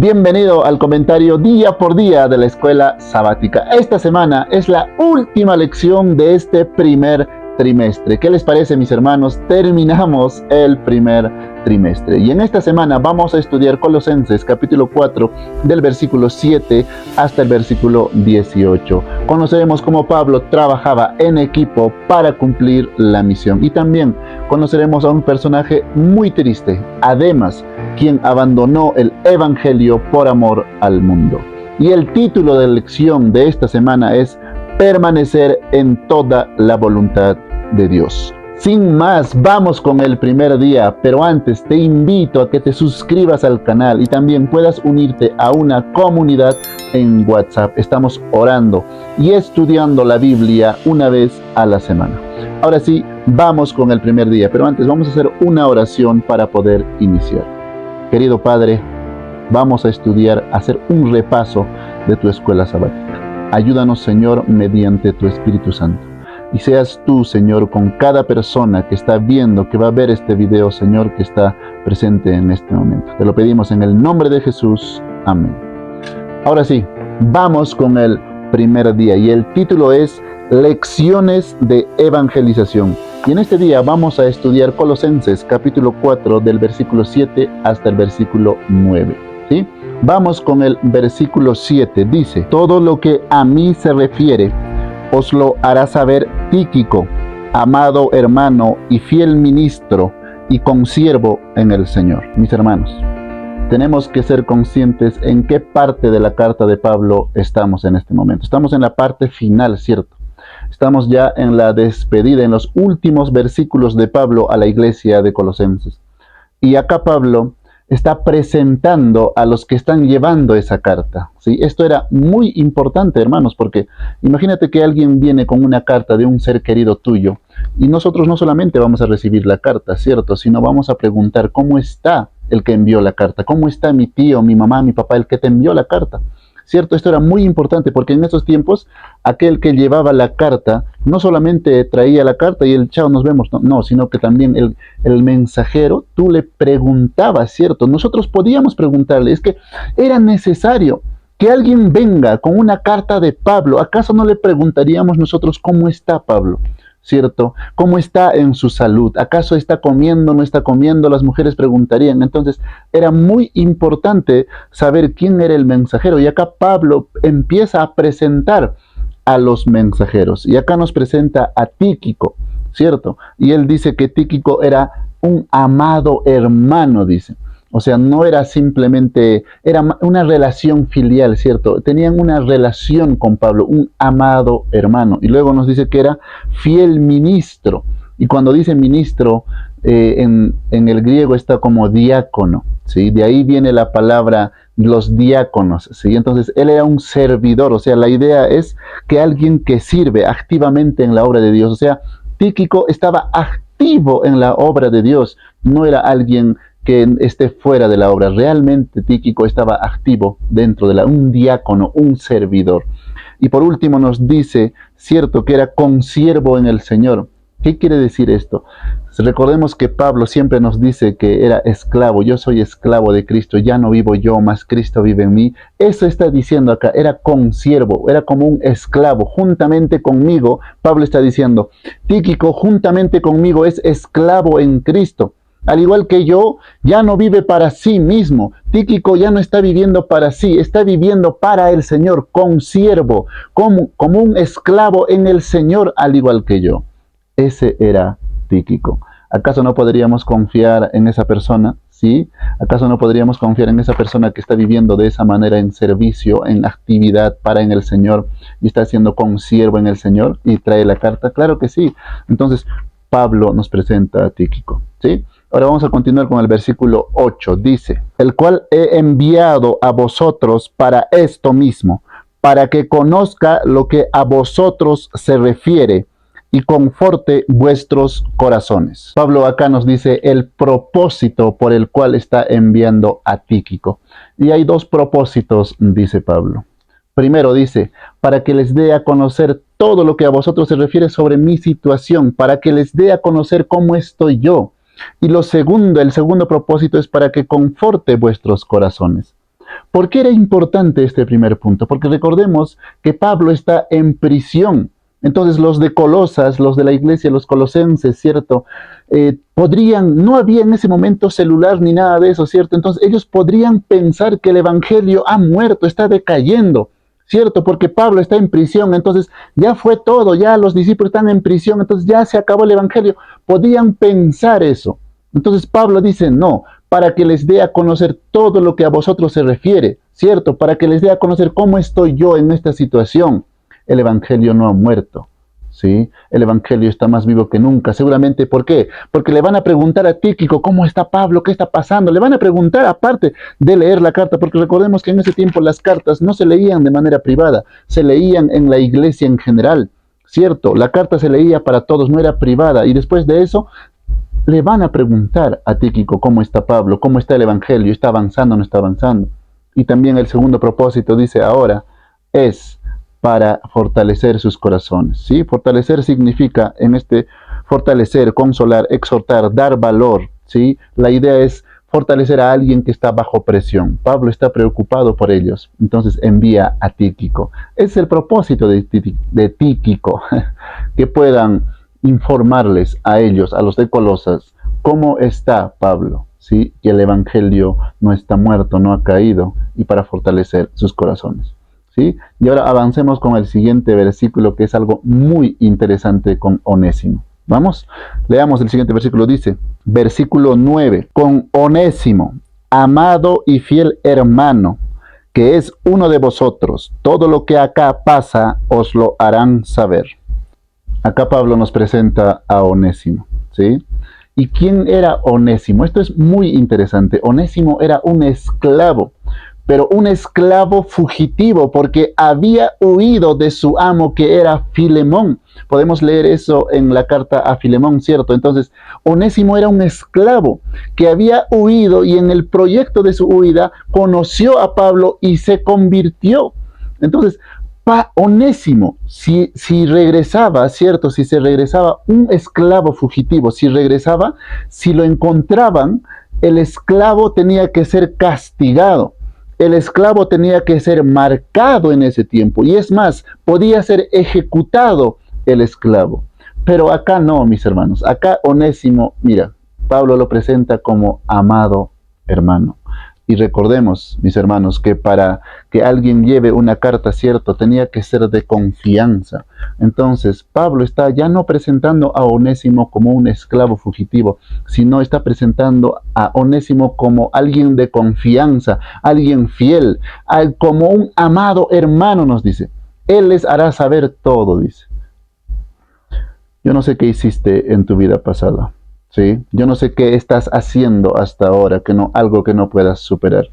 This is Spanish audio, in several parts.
Bienvenido al comentario día por día de la escuela sabática. Esta semana es la última lección de este primer trimestre. ¿Qué les parece, mis hermanos? Terminamos el primer trimestre. Y en esta semana vamos a estudiar Colosenses capítulo 4 del versículo 7 hasta el versículo 18. Conoceremos cómo Pablo trabajaba en equipo para cumplir la misión. Y también conoceremos a un personaje muy triste, Además, quien abandonó el evangelio por amor al mundo. Y el título de lección de esta semana es permanecer en toda la voluntad de Dios. Sin más, vamos con el primer día, pero antes te invito a que te suscribas al canal y también puedas unirte a una comunidad en WhatsApp. Estamos orando y estudiando la Biblia una vez a la semana. Ahora sí, vamos con el primer día, pero antes vamos a hacer una oración para poder iniciar. Querido Padre, vamos a estudiar, a hacer un repaso de tu escuela sabática. Ayúdanos, Señor, mediante tu Espíritu Santo. Y seas tú, Señor, con cada persona que está viendo, que va a ver este video, Señor, que está presente en este momento. Te lo pedimos en el nombre de Jesús. Amén. Ahora sí, vamos con el primer día. Y el título es Lecciones de Evangelización. Y en este día vamos a estudiar Colosenses capítulo 4 del versículo 7 hasta el versículo 9. ¿Sí? Vamos con el versículo 7. Dice: todo lo que a mí se refiere os lo hará saber Tíquico, amado hermano y fiel ministro y consiervo en el Señor. Mis hermanos, tenemos que ser conscientes en qué parte de la carta de Pablo estamos en este momento. Estamos en la parte final, ¿cierto? Estamos ya en la despedida, en los últimos versículos de Pablo a la iglesia de Colosenses. Y acá Pablo está presentando a los que están llevando esa carta, ¿sí? Esto era muy importante, hermanos, porque imagínate que alguien viene con una carta de un ser querido tuyo y nosotros no solamente vamos a recibir la carta, ¿cierto? Sino vamos a preguntar cómo está el que envió la carta, cómo está mi tío, mi mamá, mi papá, el que te envió la carta. ¿Cierto? Esto era muy importante porque en esos tiempos aquel que llevaba la carta no solamente traía la carta y el chao, nos vemos, no, sino que también el mensajero, tú le preguntabas, ¿cierto? Nosotros podíamos preguntarle, es que era necesario que alguien venga con una carta de Pablo. ¿Acaso no le preguntaríamos nosotros cómo está Pablo? ¿Cierto? ¿Cómo está en su salud? ¿Acaso está comiendo, no está comiendo? Las mujeres preguntarían. Entonces, era muy importante saber quién era el mensajero. Y acá Pablo empieza a presentar a los mensajeros. Y acá nos presenta a Tíquico, ¿cierto? Y él dice que Tíquico era un amado hermano, dice. O sea, no era simplemente, era una relación filial, ¿cierto? Tenían una relación con Pablo, un amado hermano. Y luego nos dice que era fiel ministro. Y cuando dice ministro, en el griego está como diácono, ¿sí? De ahí viene la palabra los diáconos, ¿sí? Entonces, él era un servidor. O sea, la idea es que alguien que sirve activamente en la obra de Dios. O sea, Tíquico estaba activo en la obra de Dios. No era alguien que esté fuera de la obra. Realmente Tíquico estaba activo dentro de un diácono, un servidor. Y por último nos dice, cierto, que era consiervo en el Señor. ¿Qué quiere decir esto? Recordemos que Pablo siempre nos dice que era esclavo. Yo soy esclavo de Cristo, ya no vivo yo, más Cristo vive en mí. Eso está diciendo acá, era consiervo, era como un esclavo. Juntamente conmigo, Pablo está diciendo, Tíquico juntamente conmigo es esclavo en Cristo. Al igual que yo, ya no vive para sí mismo. Tíquico ya no está viviendo para sí, está viviendo para el Señor, consiervo, como un esclavo en el Señor, al igual que yo. Ese era Tíquico. ¿Acaso no podríamos confiar en esa persona? ¿Sí? ¿Acaso no podríamos confiar en esa persona que está viviendo de esa manera en servicio, en actividad para en el Señor y está siendo consiervo en el Señor y trae la carta? Claro que sí. Entonces, Pablo nos presenta a Tíquico, ¿sí? Ahora vamos a continuar con el versículo 8. Dice, el cual he enviado a vosotros para esto mismo, para que conozca lo que a vosotros se refiere y conforte vuestros corazones. Pablo acá nos dice el propósito por el cual está enviando a Tíquico. Y hay dos propósitos, dice Pablo. Primero dice, para que les dé a conocer todo lo que a vosotros se refiere sobre mi situación, para que les dé a conocer cómo estoy yo. Y el segundo propósito es para que conforte vuestros corazones. ¿Por qué era importante este primer punto? Porque recordemos que Pablo está en prisión. Entonces los de Colosas, los de la iglesia, los colosenses, ¿cierto? No había en ese momento celular ni nada de eso, ¿cierto? Entonces ellos podrían pensar que el evangelio ha muerto, está decayendo, ¿cierto? Porque Pablo está en prisión, entonces ya fue todo, ya los discípulos están en prisión, entonces ya se acabó el evangelio. Podían pensar eso. Entonces Pablo dice, no, para que les dé a conocer todo lo que a vosotros se refiere, ¿cierto? Para que les dé a conocer cómo estoy yo en esta situación. El evangelio no ha muerto, ¿sí? El evangelio está más vivo que nunca. Seguramente, ¿por qué? Porque le van a preguntar a Tíquico, ¿cómo está Pablo? ¿Qué está pasando? Le van a preguntar aparte de leer la carta, porque recordemos que en ese tiempo las cartas no se leían de manera privada, se leían en la iglesia en general, ¿cierto? La carta se leía para todos, no era privada, y después de eso le van a preguntar a Tíquico cómo está Pablo, cómo está el evangelio, está avanzando o no está avanzando. Y también el segundo propósito, dice ahora, es para fortalecer sus corazones, ¿sí? Fortalecer significa fortalecer, consolar, exhortar, dar valor, ¿sí? La idea es fortalecer a alguien que está bajo presión. Pablo está preocupado por ellos, entonces envía a Tíquico. Es el propósito de Tíquico, que puedan informarles a ellos, a los de Colosas, cómo está Pablo, ¿sí? Que el evangelio no está muerto, no ha caído, y para fortalecer sus corazones, ¿sí? Y ahora avancemos con el siguiente versículo, que es algo muy interesante con Onésimo. Vamos, leamos el siguiente versículo, dice, versículo 9, con Onésimo, amado y fiel hermano, que es uno de vosotros, todo lo que acá pasa os lo harán saber. Acá Pablo nos presenta a Onésimo, ¿sí? ¿Y quién era Onésimo? Esto es muy interesante. Onésimo era un esclavo, pero un esclavo fugitivo, porque había huido de su amo, que era Filemón. Podemos leer eso en la carta a Filemón, ¿cierto? Entonces, Onésimo era un esclavo que había huido, y en el proyecto de su huida conoció a Pablo y se convirtió. Entonces, Onésimo, si regresaba, ¿cierto? Si se regresaba un esclavo fugitivo, si regresaba, si lo encontraban, el esclavo tenía que ser castigado. El esclavo tenía que ser marcado en ese tiempo. Y es más, podía ser ejecutado el esclavo. Pero acá no, mis hermanos. Acá Onésimo, mira, Pablo lo presenta como amado hermano. Y recordemos, mis hermanos, que para que alguien lleve una carta, cierto, tenía que ser de confianza. Entonces, Pablo está ya no presentando a Onésimo como un esclavo fugitivo, sino está presentando a Onésimo como alguien de confianza, alguien fiel, como un amado hermano, nos dice. Él les hará saber todo, dice. Yo no sé qué hiciste en tu vida pasada. ¿Sí? Yo no sé qué estás haciendo hasta ahora, algo que no puedas superar.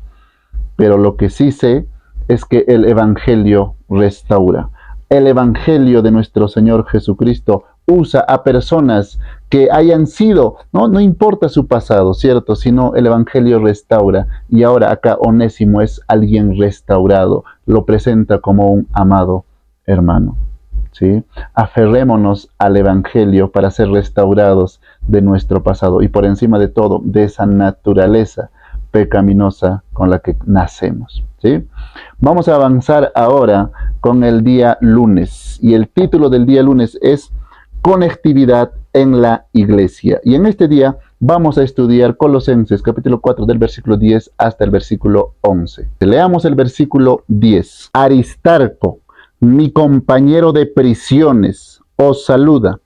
Pero lo que sí sé es que el Evangelio restaura. El Evangelio de nuestro Señor Jesucristo usa a personas que hayan sido, no importa su pasado, ¿cierto? Sino el Evangelio restaura. Y ahora acá Onésimo es alguien restaurado. Lo presenta como un amado hermano. ¿Sí? Aferrémonos al Evangelio para ser restaurados de nuestro pasado y por encima de todo de esa naturaleza pecaminosa con la que nacemos, ¿sí? Vamos a avanzar ahora con el día lunes, y el título del día lunes es Conectividad en la Iglesia. Y en este día vamos a estudiar Colosenses capítulo 4 del versículo 10 hasta el versículo 11. Leamos el versículo 10. Aristarco, mi compañero de prisiones, os saluda,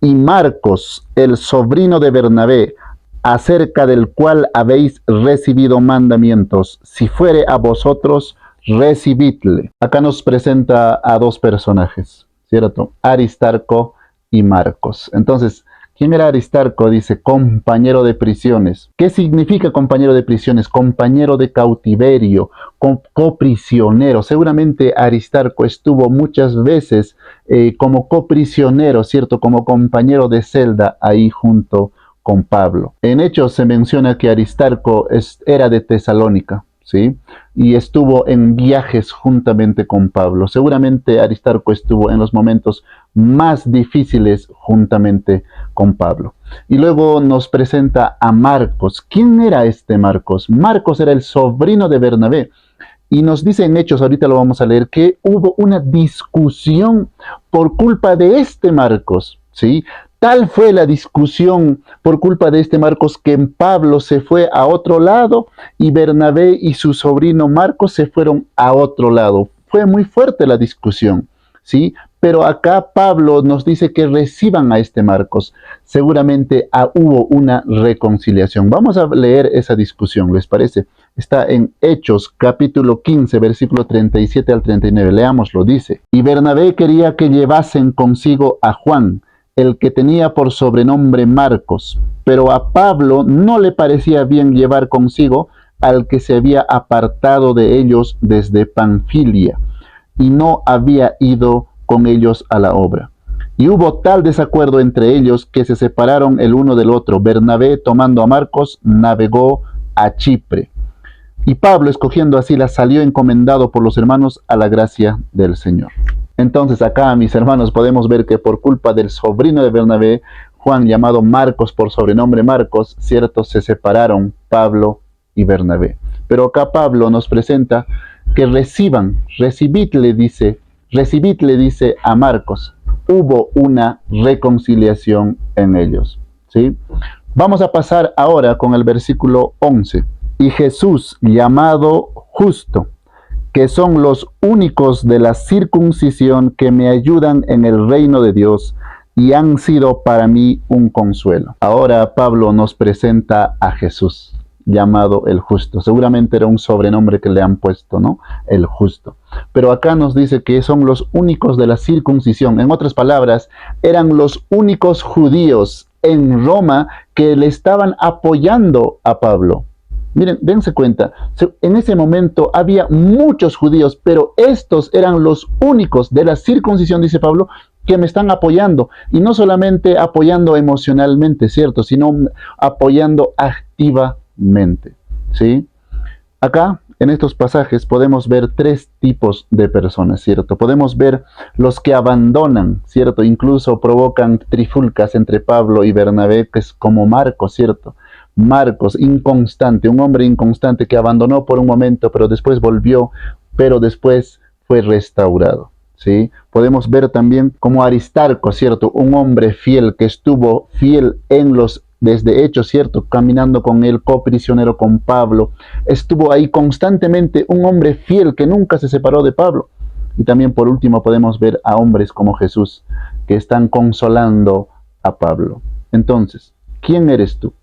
y Marcos, el sobrino de Bernabé, acerca del cual habéis recibido mandamientos, si fuere a vosotros, recibidle. Acá nos presenta a dos personajes, ¿cierto? Aristarco y Marcos. Entonces, ¿quién era Aristarco? Dice, compañero de prisiones. ¿Qué significa compañero de prisiones? Compañero de cautiverio, coprisionero. Seguramente Aristarco estuvo muchas veces como coprisionero, ¿cierto? Como compañero de celda ahí junto con Pablo. En Hechos se menciona que Aristarco era de Tesalónica, ¿sí? Y estuvo en viajes juntamente con Pablo. Seguramente Aristarco estuvo en los momentos más difíciles juntamente con Pablo. Y luego nos presenta a Marcos. ¿Quién era este Marcos? Marcos era el sobrino de Bernabé. Y nos dice en Hechos, ahorita lo vamos a leer, que hubo una discusión por culpa de este Marcos, ¿sí? Tal fue la discusión por culpa de este Marcos que Pablo se fue a otro lado y Bernabé y su sobrino Marcos se fueron a otro lado. Fue muy fuerte la discusión, ¿sí? Pero acá Pablo nos dice que reciban a este Marcos. Seguramente hubo una reconciliación. Vamos a leer esa discusión, ¿les parece? Está en Hechos, capítulo 15, versículo 37 al 39. Leámoslo, dice: Y Bernabé quería que llevasen consigo a Juan, el que tenía por sobrenombre Marcos, pero a Pablo no le parecía bien llevar consigo al que se había apartado de ellos desde Panfilia, y no había ido con ellos a la obra. Y hubo tal desacuerdo entre ellos que se separaron el uno del otro. Bernabé, tomando a Marcos, navegó a Chipre. Y Pablo, escogiendo a Silas, salió encomendado por los hermanos a la gracia del Señor. Entonces acá, mis hermanos, podemos ver que por culpa del sobrino de Bernabé, Juan, llamado Marcos por sobrenombre Marcos, cierto, se separaron Pablo y Bernabé. Pero acá Pablo nos presenta que recibidle dice a Marcos. Hubo una reconciliación en ellos, ¿sí? Vamos a pasar ahora con el versículo 11. Y Jesús, llamado justo, que son los únicos de la circuncisión que me ayudan en el reino de Dios y han sido para mí un consuelo. Ahora Pablo nos presenta a Jesús, llamado el justo. Seguramente era un sobrenombre que le han puesto, ¿no? El justo. Pero acá nos dice que son los únicos de la circuncisión. En otras palabras, eran los únicos judíos en Roma que le estaban apoyando a Pablo. Miren, dense cuenta, en ese momento había muchos judíos, pero estos eran los únicos de la circuncisión, dice Pablo, que me están apoyando. Y no solamente apoyando emocionalmente, ¿cierto? Sino apoyando activamente, ¿sí? Acá, en estos pasajes, podemos ver tres tipos de personas, ¿cierto? Podemos ver los que abandonan, ¿cierto? Incluso provocan trifulcas entre Pablo y Bernabé, que es como Marcos, ¿cierto? Marcos, inconstante, un hombre inconstante que abandonó por un momento, pero después volvió, pero después fue restaurado, ¿sí? Podemos ver también como Aristarco, ¿cierto? Un hombre fiel que estuvo fiel desde Hechos, ¿cierto? Caminando con él, coprisionero con Pablo. Estuvo ahí constantemente, un hombre fiel que nunca se separó de Pablo. Y también por último podemos ver a hombres como Jesús que están consolando a Pablo. Entonces, ¿quién eres tú?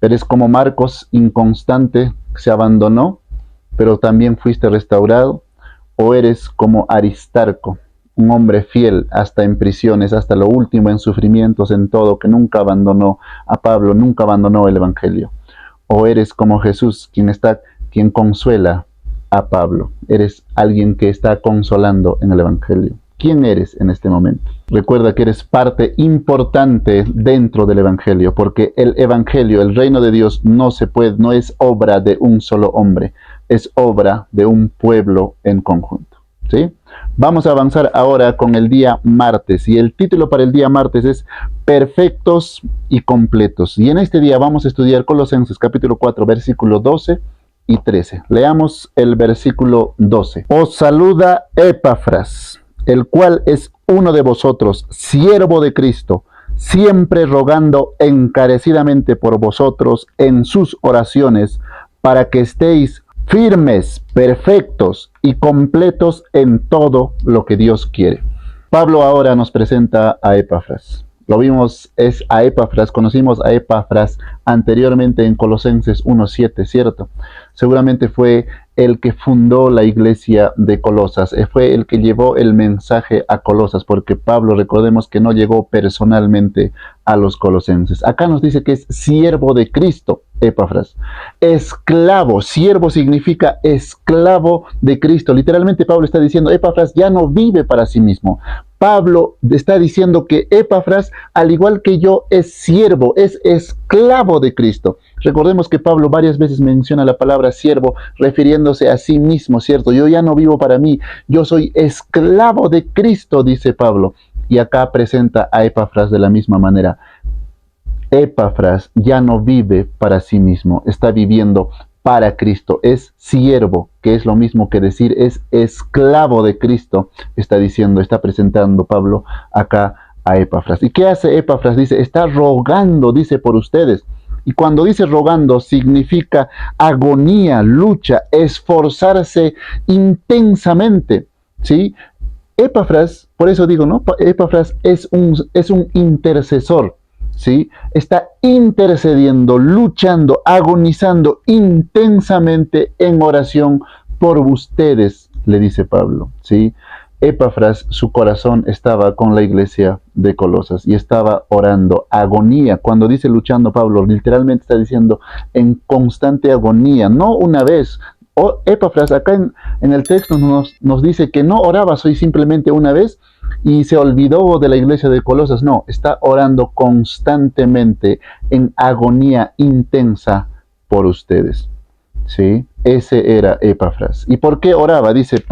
¿Eres como Marcos, inconstante, se abandonó, pero también fuiste restaurado? ¿O eres como Aristarco, un hombre fiel hasta en prisiones, hasta lo último, en sufrimientos, en todo, que nunca abandonó a Pablo, nunca abandonó el Evangelio? ¿O eres como Jesús, quien consuela a Pablo? ¿Eres alguien que está consolando en el Evangelio? ¿Quién eres en este momento? Recuerda que eres parte importante dentro del Evangelio, porque el Evangelio, el reino de Dios, no es obra de un solo hombre, es obra de un pueblo en conjunto, ¿sí? Vamos a avanzar ahora con el día martes, y el título para el día martes es Perfectos y Completos. Y en este día vamos a estudiar Colosenses capítulo 4, versículo 12 y 13. Leamos el versículo 12. Os saluda Epafras, el cual es uno de vosotros, siervo de Cristo, siempre rogando encarecidamente por vosotros en sus oraciones, para que estéis firmes, perfectos y completos en todo lo que Dios quiere. Pablo ahora nos presenta a Epafras. Lo vimos, es a Epafras, conocimos a Epafras anteriormente en Colosenses 1:7, ¿cierto? Seguramente fue el que fundó la iglesia de Colosas, fue el que llevó el mensaje a Colosas, porque Pablo, recordemos que no llegó personalmente a los colosenses. Acá nos dice que es siervo de Cristo, Epafras. Esclavo, siervo significa esclavo de Cristo. Literalmente Pablo está diciendo, Epafras ya no vive para sí mismo. Pablo está diciendo que Epafras, al igual que yo, es siervo, es esclavo de Cristo. Recordemos que Pablo varias veces menciona la palabra siervo refiriéndose a sí mismo, ¿cierto? Yo ya no vivo para mí, yo soy esclavo de Cristo, dice Pablo. Y acá presenta a Epafras de la misma manera. Epafras ya no vive para sí mismo, está viviendo para Cristo, es siervo, que es lo mismo que decir es esclavo de Cristo, está presentando Pablo acá a Epafras. ¿Y qué hace Epafras? Dice, está rogando, dice, por ustedes. Y cuando dice rogando, significa agonía, lucha, esforzarse intensamente, ¿sí? Epafras, por eso digo, ¿no? Epafras es un intercesor, ¿sí? Está intercediendo, luchando, agonizando intensamente en oración por ustedes, le dice Pablo, ¿sí? Epafras, su corazón estaba con la iglesia de Colosas y estaba orando, agonía. Cuando dice luchando Pablo, literalmente está diciendo en constante agonía, no una vez. Epafras acá en el texto nos dice que no oraba soy simplemente una vez y se olvidó de la iglesia de Colosas. No, está orando constantemente en agonía intensa por ustedes. ¿Sí? Ese era Epafras. ¿Y por qué oraba? Dice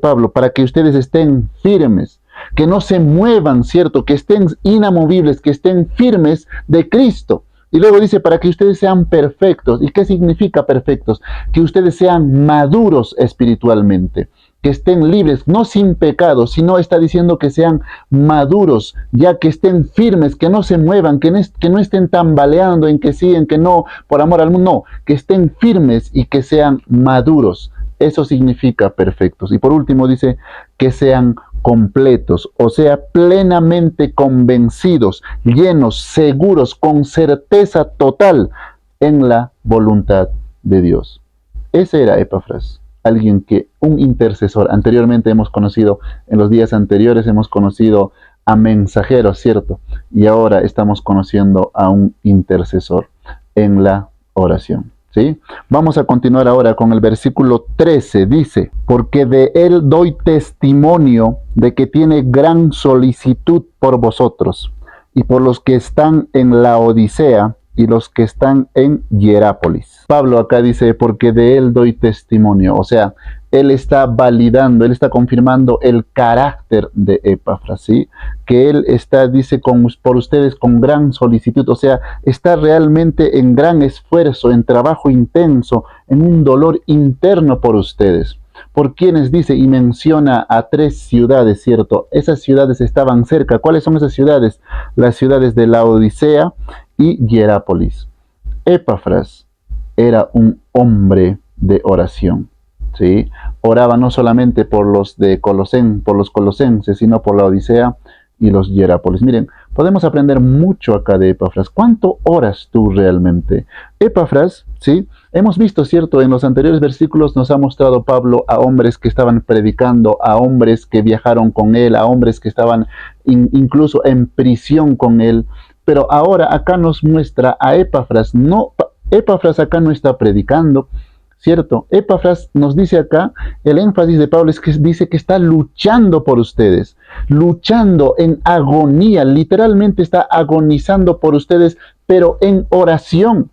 Pablo, para que ustedes estén firmes, que no se muevan, ¿cierto? Que estén inamovibles, que estén firmes de Cristo. Y luego dice, para que ustedes sean perfectos. ¿Y qué significa perfectos? Que ustedes sean maduros espiritualmente, que estén libres, no sin pecado, sino está diciendo que sean maduros, ya que estén firmes, que no se muevan, que no estén tambaleando en que sí, en que no, por amor al mundo, no, que estén firmes y que sean maduros. Eso significa perfectos. Y por último dice que sean completos, o sea, plenamente convencidos, llenos, seguros, con certeza total en la voluntad de Dios. Ese era Epafras, alguien que, un intercesor. Anteriormente hemos conocido, en los días anteriores hemos conocido a mensajeros, ¿cierto? Y ahora estamos conociendo a un intercesor en la oración. ¿Sí? Vamos a continuar ahora con el versículo 13. Dice, porque de él doy testimonio de que tiene gran solicitud por vosotros y por los que están en la Odisea y los que están en Hierápolis. Pablo acá dice, porque de él doy testimonio. O sea, él está validando, él está confirmando el carácter de Epafras, ¿sí? Que él está, dice, por ustedes con gran solicitud, o sea, está realmente en gran esfuerzo, en trabajo intenso, en un dolor interno por ustedes. Por quienes dice y menciona a 3 ciudades, ¿cierto? Esas ciudades estaban cerca. ¿Cuáles son esas ciudades? Las ciudades de la Odisea y Hierápolis. Epafras era un hombre de oración, ¿sí? Oraba no solamente por los colosenses, sino por la Odisea y los Hierápolis. Miren, podemos aprender mucho acá de Epafras. ¿Cuánto oras tú realmente? Epafras, ¿sí? Hemos visto, ¿cierto? En los anteriores versículos nos ha mostrado Pablo a hombres que estaban predicando, a hombres que viajaron con él, a hombres que estaban incluso en prisión con él. Pero ahora acá nos muestra a Epafras. No, Epafras acá no está predicando, ¿cierto? Epafras nos dice acá, el énfasis de Pablo es que dice que está luchando por ustedes, luchando en agonía, literalmente está agonizando por ustedes, pero en oración.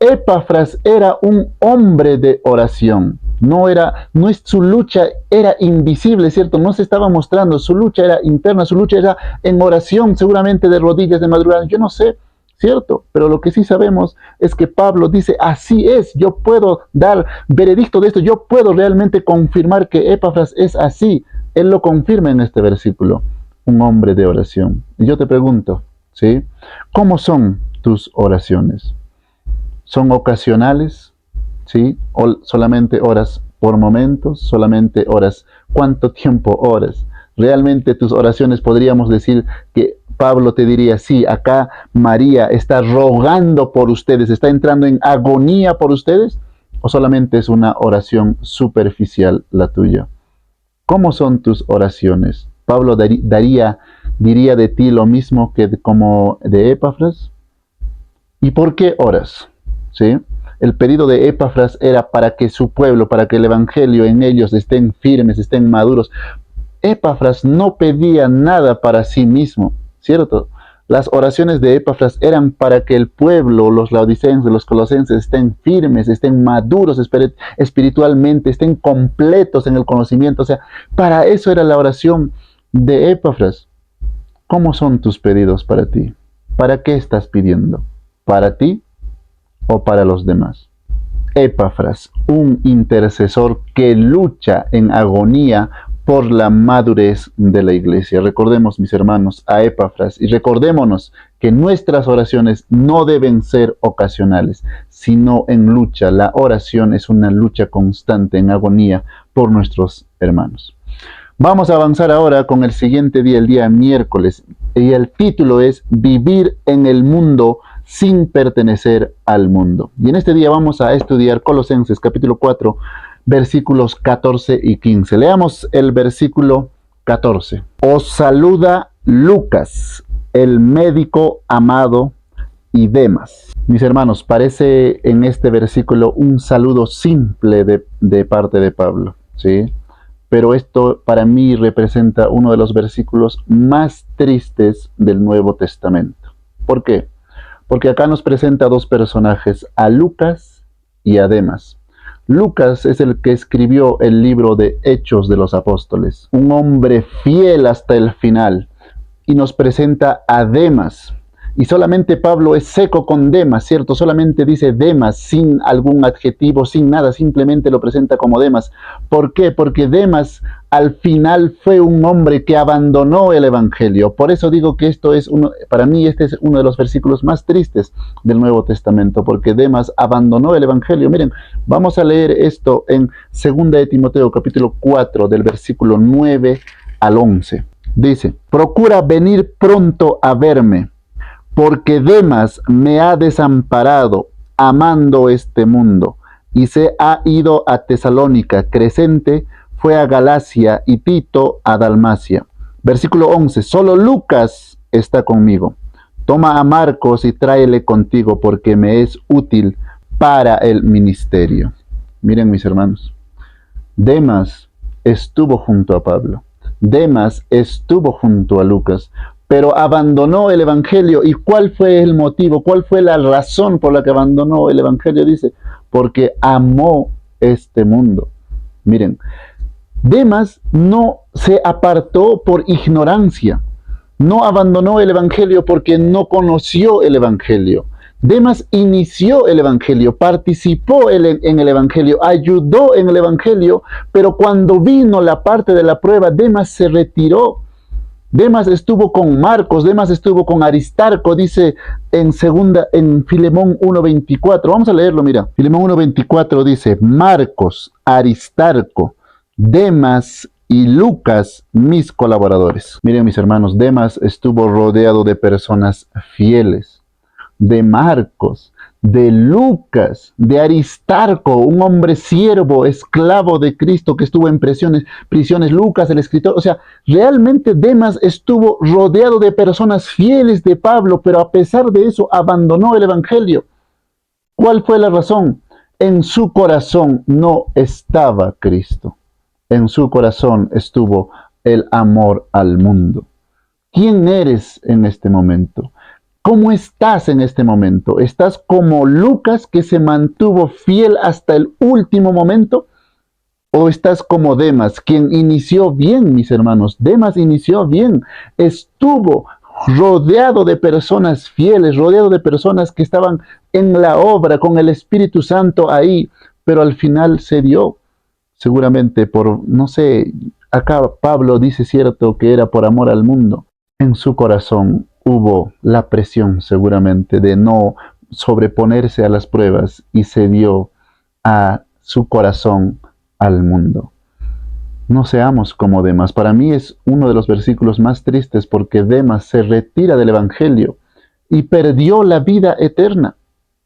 Epafras era un hombre de oración. No es su lucha era invisible, ¿cierto? No se estaba mostrando, su lucha era interna, su lucha era en oración, seguramente de rodillas, de madrugada, yo no sé, ¿cierto? Pero lo que sí sabemos es que Pablo dice, así es, yo puedo dar veredicto de esto, yo puedo realmente confirmar que Epafras es así. Él lo confirma en este versículo, un hombre de oración. Y yo te pregunto, ¿sí? ¿Cómo son tus oraciones? ¿Son ocasionales? ¿Sí? ¿O solamente oras por momentos? ¿Solamente oras? ¿Cuánto tiempo oras? Realmente tus oraciones podríamos decir que Pablo te diría, sí, acá María está rogando por ustedes, está entrando en agonía por ustedes, o solamente es una oración superficial la tuya. ¿Cómo son tus oraciones? Pablo diría de ti lo mismo que como de Epafras. ¿Y por qué oras? ¿Sí? El pedido de Epafras era para que su pueblo, para que el evangelio en ellos estén firmes, estén maduros. Epafras no pedía nada para sí mismo, ¿cierto? Las oraciones de Epafras eran para que el pueblo, los laodicenses, los colosenses, estén firmes, estén maduros espiritualmente, estén completos en el conocimiento. O sea, para eso era la oración de Epafras. ¿Cómo son tus pedidos para ti? ¿Para qué estás pidiendo? ¿Para ti o para los demás? Epafras, un intercesor que lucha en agonía por la madurez de la iglesia. Recordemos, mis hermanos, a Epafras y recordémonos que nuestras oraciones no deben ser ocasionales, sino en lucha. La oración es una lucha constante en agonía por nuestros hermanos. Vamos a avanzar ahora con el siguiente día, el día miércoles, y el título es Vivir en el mundo sin pertenecer al mundo. Y en este día vamos a estudiar Colosenses capítulo 4, versículos 14 y 15. Leamos el versículo 14. Os saluda Lucas, el médico amado, y Demas. Mis hermanos, parece en este versículo un saludo simple de parte de Pablo, ¿sí? Pero esto para mí representa uno de los versículos más tristes del Nuevo Testamento. ¿Por qué? Porque acá nos presenta dos personajes, a Lucas y a Demas. Lucas es el que escribió el libro de Hechos de los Apóstoles, un hombre fiel hasta el final, y nos presenta a Demas. Y solamente Pablo es seco con Demas, ¿cierto? Solamente dice Demas sin algún adjetivo, sin nada, simplemente lo presenta como Demas. ¿Por qué? Porque Demas al final fue un hombre que abandonó el Evangelio. Por eso digo que para mí este es uno de los versículos más tristes del Nuevo Testamento, porque Demas abandonó el Evangelio. Miren, vamos a leer esto en 2 de Timoteo, capítulo 4, del versículo 9 al 11. Dice, procura venir pronto a verme, porque Demas me ha desamparado, amando este mundo, y se ha ido a Tesalónica. Crescente fue a Galacia y Tito a Dalmacia. Versículo 11. Solo Lucas está conmigo. Toma a Marcos y tráele contigo, porque me es útil para el ministerio. Miren, mis hermanos, Demas estuvo junto a Pablo. Demas estuvo junto a Lucas, pero abandonó el Evangelio. ¿Y cuál fue el motivo? ¿Cuál fue la razón por la que abandonó el Evangelio? Dice, porque amó este mundo. Miren, Demas no se apartó por ignorancia, no abandonó el Evangelio porque no conoció el Evangelio. Demas inició el Evangelio, participó en el Evangelio, ayudó en el Evangelio, pero cuando vino la parte de la prueba, Demas se retiró. Demas estuvo con Marcos, Demas estuvo con Aristarco, dice en Filemón 1:24. Vamos a leerlo, mira. Filemón 1:24 dice, Marcos, Aristarco, Demas y Lucas, mis colaboradores. Miren, mis hermanos, Demas estuvo rodeado de personas fieles, de Marcos, de Lucas, de Aristarco, un hombre siervo, esclavo de Cristo que estuvo en prisiones, Lucas, el escritor. O sea, realmente Demas estuvo rodeado de personas fieles de Pablo, pero a pesar de eso abandonó el Evangelio. ¿Cuál fue la razón? En su corazón no estaba Cristo. En su corazón estuvo el amor al mundo. ¿Quién eres en este momento? ¿Cómo estás en este momento? ¿Estás como Lucas, que se mantuvo fiel hasta el último momento? ¿O estás como Demas, quien inició bien, mis hermanos? Demas inició bien. Estuvo rodeado de personas fieles, rodeado de personas que estaban en la obra, con el Espíritu Santo ahí, pero al final se dio, seguramente por, no sé, acá Pablo dice cierto que era por amor al mundo. En su corazón hubo la presión seguramente de no sobreponerse a las pruebas y se dio a su corazón al mundo. No seamos como Demas. Para mí es uno de los versículos más tristes porque Demas se retira del Evangelio y perdió la vida eterna,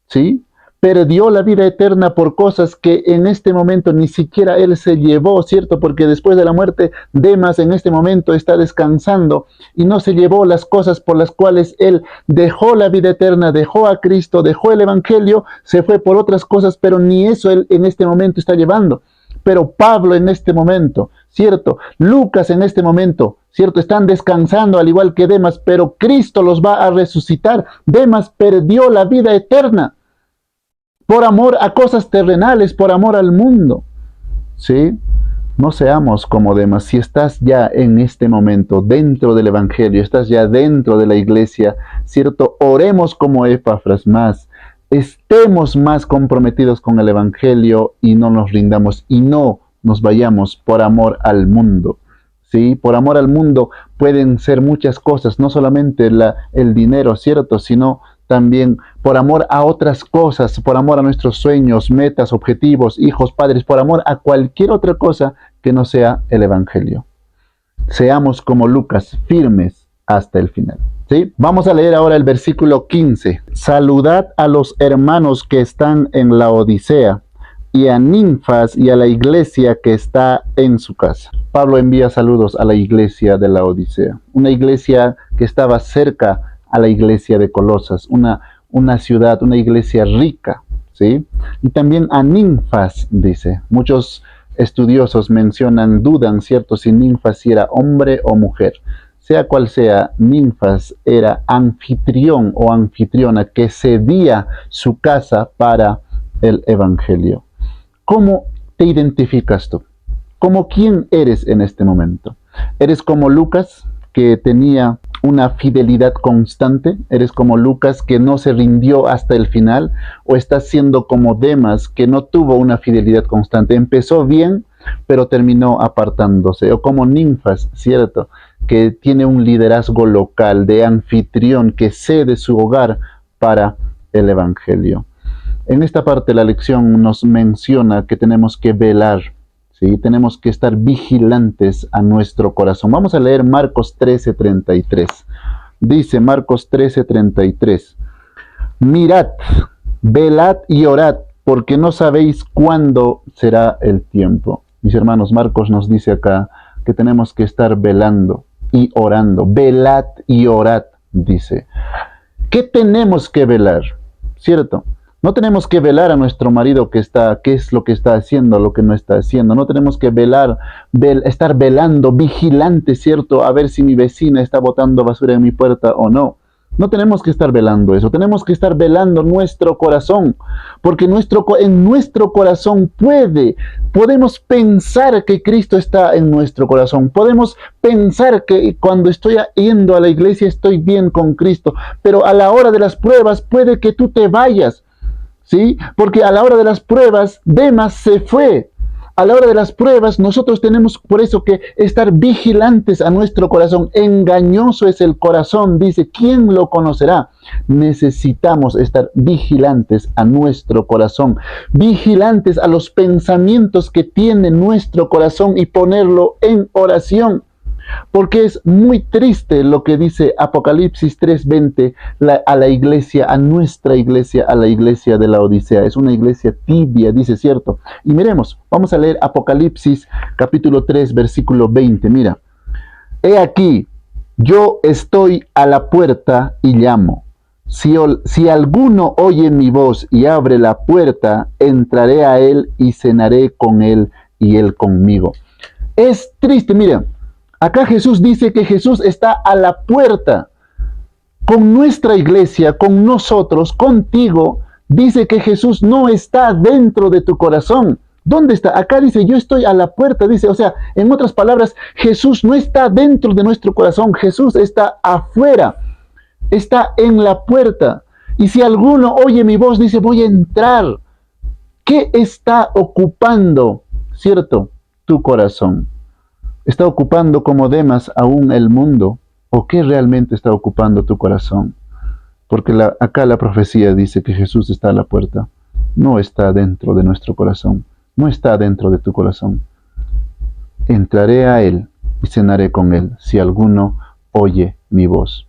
¿sí? Perdió la vida eterna por cosas que en este momento ni siquiera él se llevó, ¿cierto? Porque después de la muerte, Demas en este momento está descansando y no se llevó las cosas por las cuales él dejó la vida eterna, dejó a Cristo, dejó el Evangelio, se fue por otras cosas, pero ni eso él en este momento está llevando. Pero Pablo en este momento, ¿cierto? Lucas en este momento, ¿cierto? Están descansando al igual que Demas, pero Cristo los va a resucitar. Demas perdió la vida eterna por amor a cosas terrenales, por amor al mundo, ¿sí? No seamos como Demas. Si estás ya en este momento dentro del Evangelio, estás ya dentro de la iglesia, ¿cierto? Oremos como Epafras más. estemos más comprometidos con el Evangelio y no nos rindamos y no nos vayamos por amor al mundo. ¿Sí? Por amor al mundo pueden ser muchas cosas, no solamente el dinero, ¿cierto? Sino también por amor a otras cosas, por amor a nuestros sueños, metas, objetivos, hijos, padres, por amor a cualquier otra cosa que no sea el Evangelio. Seamos como Lucas, firmes hasta el final. ¿Sí? Vamos a leer ahora el versículo 15. Saludad a los hermanos que están en la Odisea y a Ninfas y a la iglesia que está en su casa. Pablo envía saludos a la iglesia de la Odisea, una iglesia que estaba cerca a la iglesia de Colosas, una ciudad, una iglesia rica, ¿sí? Y también a Ninfas, dice. Muchos estudiosos mencionan, dudan, ¿cierto?, si Ninfas era hombre o mujer. Sea cual sea, Ninfas era anfitrión o anfitriona que cedía su casa para el Evangelio. ¿Cómo te identificas tú? ¿Cómo quién eres en este momento? ¿Eres como Lucas, que tenía una fidelidad constante? ¿Eres como Lucas, que no se rindió hasta el final? ¿O estás siendo como Demas, que no tuvo una fidelidad constante? Empezó bien, pero terminó apartándose. O como Ninfas, ¿cierto?, que tiene un liderazgo local de anfitrión que cede su hogar para el Evangelio. En esta parte la lección nos menciona que tenemos que velar, ¿sí? Tenemos que estar vigilantes a nuestro corazón. Vamos a leer Marcos 13:33. Dice Marcos 13:33. Mirad, velad y orad, porque no sabéis cuándo será el tiempo. Mis hermanos, Marcos nos dice acá que tenemos que estar velando y orando. Velad y orad, dice. ¿Qué tenemos que velar? ¿Cierto? No tenemos que velar a nuestro marido qué es lo que está haciendo, lo que no está haciendo. No tenemos que estar velando, vigilante, ¿cierto? A ver si mi vecina está botando basura en mi puerta o no. No tenemos que estar velando eso. Tenemos que estar velando nuestro corazón. Porque en nuestro corazón podemos pensar que Cristo está en nuestro corazón. Podemos pensar que cuando estoy yendo a la iglesia estoy bien con Cristo. Pero a la hora de las pruebas puede que tú te vayas. ¿Sí? Porque a la hora de las pruebas, Demas se fue. A la hora de las pruebas, nosotros tenemos por eso que estar vigilantes a nuestro corazón. Engañoso es el corazón, dice, ¿quién lo conocerá? Necesitamos estar vigilantes a nuestro corazón, vigilantes a los pensamientos que tiene nuestro corazón y ponerlo en oración. Porque es muy triste lo que dice Apocalipsis 3:20 a la iglesia, a nuestra iglesia, a la iglesia de la Odisea. Es una iglesia tibia, dice, ¿cierto? Y miremos, vamos a leer Apocalipsis capítulo 3, versículo 20. Mira, he aquí, yo estoy a la puerta y llamo. Si alguno oye mi voz y abre la puerta, entraré a él y cenaré con él y él conmigo. Es triste, mira. Acá Jesús dice que Jesús está a la puerta con nuestra iglesia, con nosotros, contigo. Dice que Jesús no está dentro de tu corazón. ¿Dónde está? Acá dice, yo estoy a la puerta. Dice, o sea, en otras palabras, Jesús no está dentro de nuestro corazón. Jesús está afuera. Está en la puerta. Y si alguno oye mi voz, dice, voy a entrar. ¿Qué está ocupando, cierto, tu corazón? ¿Está ocupando como Demas aún el mundo? ¿O qué realmente está ocupando tu corazón? Porque acá la profecía dice que Jesús está a la puerta. No está dentro de nuestro corazón. No está dentro de tu corazón. Entraré a él y cenaré con él, si alguno oye mi voz.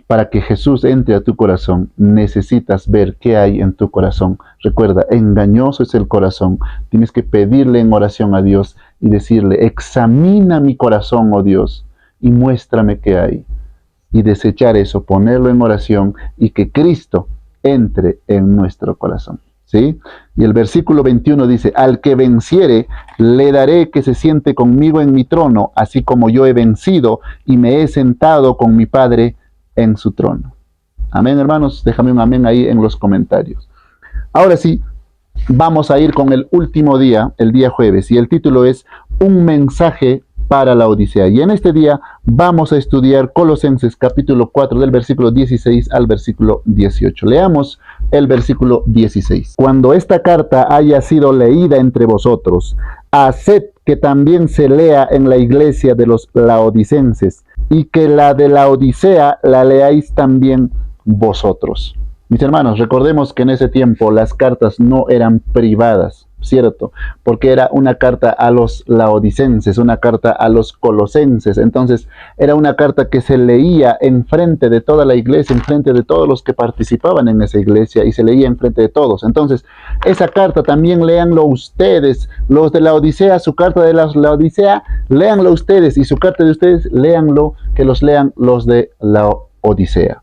Para que Jesús entre a tu corazón, necesitas ver qué hay en tu corazón. Recuerda, engañoso es el corazón. Tienes que pedirle en oración a Dios y decirle, examina mi corazón, oh Dios, y muéstrame qué hay. Y desechar eso, ponerlo en oración y que Cristo entre en nuestro corazón. ¿Sí? Y el versículo 21 dice, al que venciere, le daré que se siente conmigo en mi trono, así como yo he vencido y me he sentado con mi Padre en su trono. Amén, hermanos. Déjame un amén ahí en los comentarios. Ahora sí, vamos a ir con el último día, el día jueves, y el título es Un mensaje para la Odisea. Y en este día vamos a estudiar Colosenses capítulo 4 del versículo 16 al versículo 18. Leamos el versículo 16. Cuando esta carta haya sido leída entre vosotros, haced que también se lea en la iglesia de los laodicenses, y que la de la Odisea la leáis también vosotros. Mis hermanos, recordemos que en ese tiempo las cartas no eran privadas, ¿cierto? Porque era una carta a los laodicenses, una carta a los colosenses. Entonces era una carta que se leía en frente de toda la iglesia, en frente de todos los que participaban en esa iglesia, y se leía en frente de todos. Entonces esa carta también léanlo ustedes, los de la Odisea, su carta de la Odisea, léanlo ustedes, y su carta de ustedes, léanlo, que los lean los de la Odisea.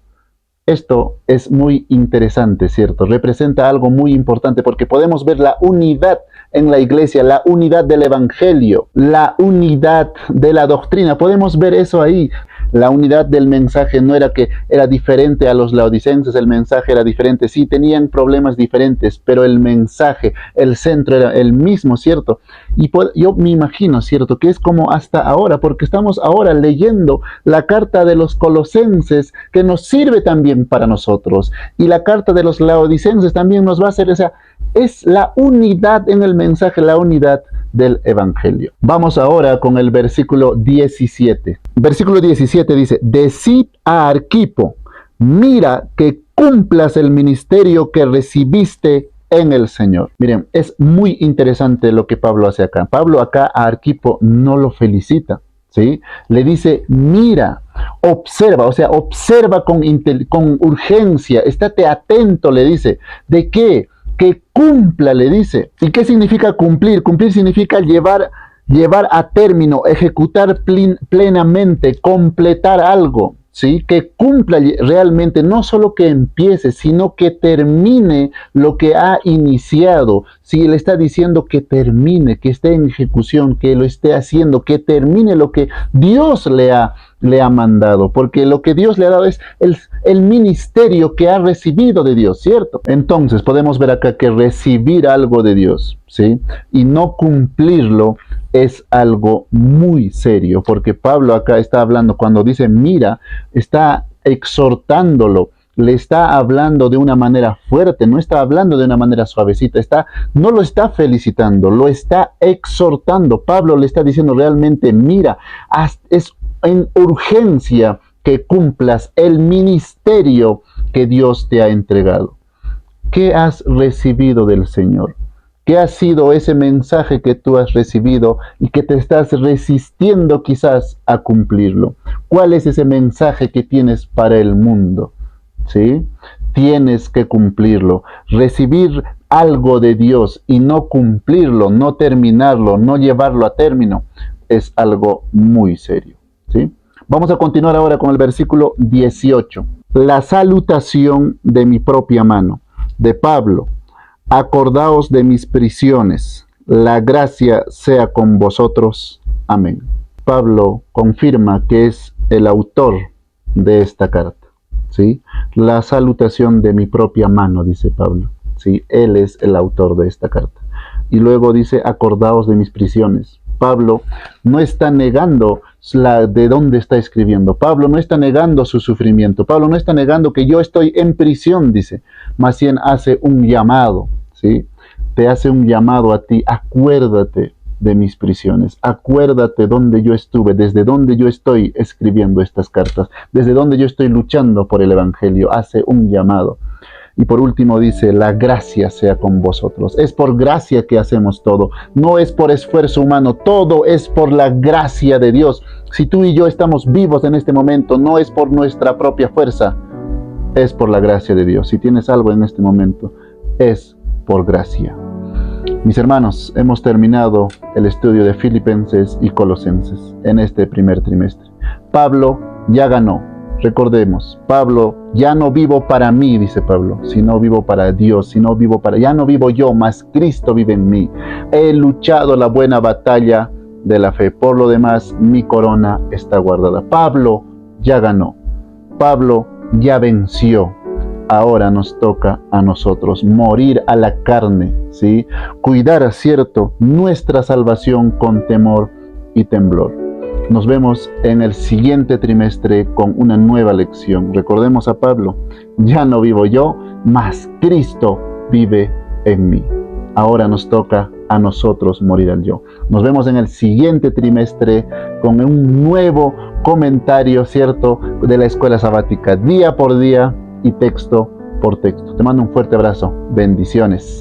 Esto es muy interesante, ¿cierto? Representa algo muy importante porque podemos ver la unidad en la iglesia, la unidad del evangelio, la unidad de la doctrina. Podemos ver eso ahí. La unidad del mensaje no era que era diferente a los laodicenses, el mensaje era diferente. Sí, tenían problemas diferentes, pero el mensaje, el centro era el mismo, ¿cierto? Y yo me imagino, ¿cierto? Que es como hasta ahora, porque estamos ahora leyendo la carta de los colosenses, que nos sirve también para nosotros. Y la carta de los laodicenses también nos va a hacer esa... Es la unidad en el mensaje, la unidad del evangelio. Vamos ahora con el versículo 17. Versículo 17 dice: decid a Arquipo, mira que cumplas el ministerio que recibiste en el Señor. Miren, es muy interesante lo que Pablo hace acá. Pablo acá a Arquipo no lo felicita, ¿sí? Le dice, mira, observa, o sea, observa con urgencia, estate atento, le dice. ¿De qué? Que cumpla, le dice. ¿Y qué significa cumplir? Cumplir significa llevar a término, ejecutar plenamente, completar algo, ¿sí? Que cumpla realmente, no solo que empiece, sino que termine lo que ha iniciado. Si él está diciendo que termine, que esté en ejecución, que lo esté haciendo, que termine lo que Dios le ha mandado, porque lo que Dios le ha dado es el ministerio que ha recibido de Dios, ¿cierto? Entonces podemos ver acá que recibir algo de Dios, ¿sí? Y no cumplirlo es algo muy serio, porque Pablo acá está hablando, cuando dice mira, está exhortándolo, le está hablando de una manera fuerte, no está hablando de una manera suavecita, no lo está felicitando, lo está exhortando. Pablo le está diciendo realmente, mira, es en urgencia que cumplas el ministerio que Dios te ha entregado. ¿Qué has recibido del Señor? ¿Qué ha sido ese mensaje que tú has recibido y que te estás resistiendo quizás a cumplirlo? ¿Cuál es ese mensaje que tienes para el mundo? ¿Sí? Tienes que cumplirlo. Recibir algo de Dios y no cumplirlo, no terminarlo, no llevarlo a término, es algo muy serio, ¿sí? Vamos a continuar ahora con el versículo 18. La salutación de mi propia mano, de Pablo. Acordaos de mis prisiones. La gracia sea con vosotros. Amén. Pablo confirma que es el autor de esta carta, ¿sí? La salutación de mi propia mano, dice Pablo, ¿sí? Él es el autor de esta carta. Y luego dice, acordaos de mis prisiones. Pablo no está negando de dónde está escribiendo. Pablo no está negando su sufrimiento. Pablo no está negando que yo estoy en prisión, dice. Más bien hace un llamado, ¿sí? Te hace un llamado a ti. Acuérdate de mis prisiones. Acuérdate dónde yo estuve, desde dónde yo estoy escribiendo estas cartas, desde dónde yo estoy luchando por el evangelio. Hace un llamado. Y por último dice, la gracia sea con vosotros. Es por gracia que hacemos todo. No es por esfuerzo humano. Todo es por la gracia de Dios. Si tú y yo estamos vivos en este momento, no es por nuestra propia fuerza. Es por la gracia de Dios. Si tienes algo en este momento, es por gracia. Mis hermanos, hemos terminado el estudio de Filipenses y Colosenses en este primer trimestre. Pablo ya ganó. Recordemos, Pablo, ya no vivo para mí, dice Pablo, sino vivo para Dios, ya no vivo yo, mas Cristo vive en mí. He luchado la buena batalla de la fe, por lo demás mi corona está guardada. Pablo ya ganó, Pablo ya venció. Ahora nos toca a nosotros morir a la carne, ¿sí? Cuidar, ¿cierto?, nuestra salvación con temor y temblor. Nos vemos en el siguiente trimestre con una nueva lección. Recordemos a Pablo, ya no vivo yo, mas Cristo vive en mí. Ahora nos toca a nosotros morir al yo. Nos vemos en el siguiente trimestre con un nuevo comentario, ¿cierto?, de la escuela sabática, día por día y texto por texto. Te mando un fuerte abrazo. Bendiciones.